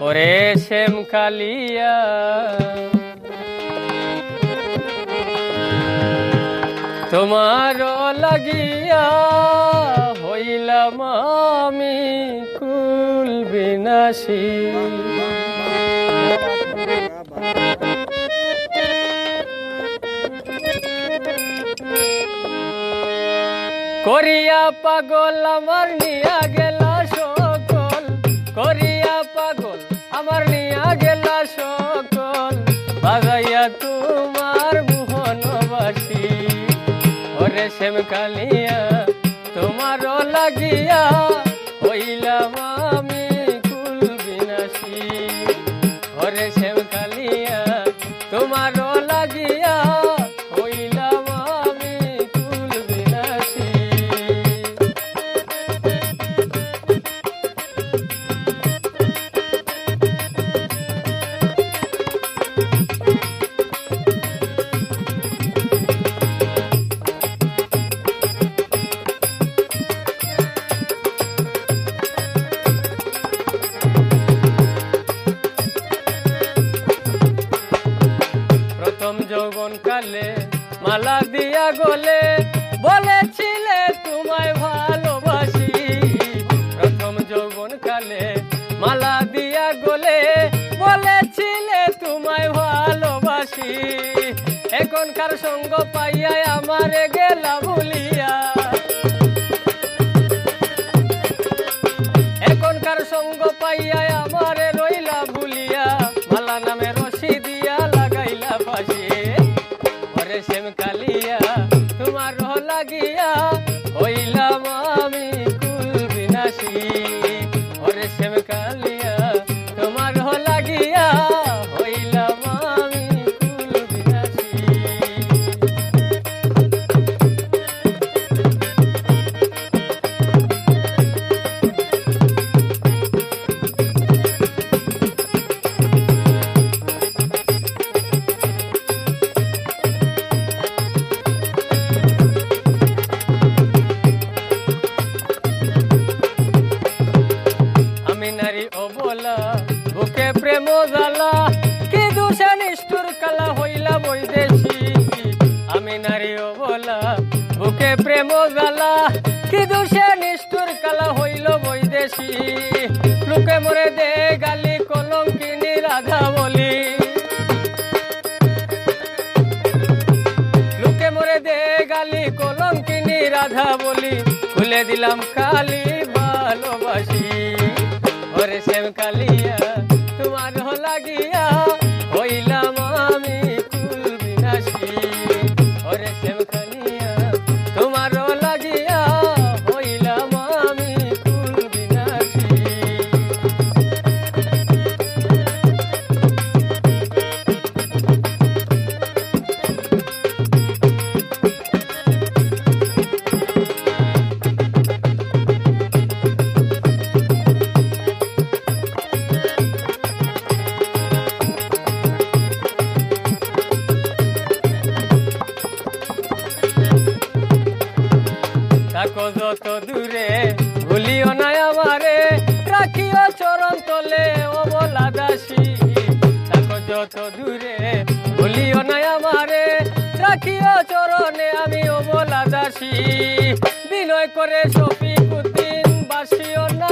ওরে শ্যাম কালিয়া তোমার লাগিয়া হইলাম আমি কুল বিনাশী। করিয়া পাগল আমার নিয়া গেলা সকল, করিয়া পাগল আমার নিয়া গেলা সকল, বাজাইয়া তোমার মোহনবাসী। ওরে শ্যাম কালিয়া তোমার লাগিয়া হইলাম আমি কুল বিনাশী। ওরে শ্যাম কালিয়া তোমার লাগিয়া হইলাম আমি কুল বিনাশী। যৌবন কালে মালা দিয়া গলে বলেছিলে তোমায় ভালোবাসি। প্রথম যৌবন কালে মালা দিয়া গলে বলেছিলে তোমায় ভালোবাসি। এখনকার সঙ্গ পাইয়া আমারে গেলা ভুলিয়া, এখনকার সঙ্গ পাইয়া আমারে রইলা ভুলিয়া, মালা নামে রশি দিয়া লাগাইলা ফাঁসি। ওরে শ্যাম কালিয়া তোমার লাগিয়া হইলাম আমি কুল বিনাশী। ওরে শ্যাম কালিয়া তোমার লাগিয়া হইলাম আমি কুল বিনাশী। বুকে প্রেম জ্বালা কি দোষে নিষ্ঠুর কালা হইলা বৈদেশী। আমি নারী অবলা বুকে প্রেম জ্বালা কি দোষে নিষ্ঠুর কালা হইল বৈদেশী। লোকে মরে দে গালি কলঙ্কিনী রাধা বলি, লোকে মরে দে গালি কলঙ্কিনী রাধা বলি, খুলে দিলাম কালি ভালোবাসি। ওরে শ্যাম কালিয়া তোমার লাগিয়া হইলাম আমি কুল বিনাশী। ওরে শ্যাম কালিয়া তোমার লাগিয়া হইলাম আমি কুল বিনাশী। থাকো যত দূরে ভুলিও না আমারে, রাখিও চরণ তলে অবলা দাসী। থাকো যত দূরে ভুলিও না আমারে, রাখিও চরণে আমি অবলা দাসী। বিনয় করে শফিকুদ্দিন বাসিও না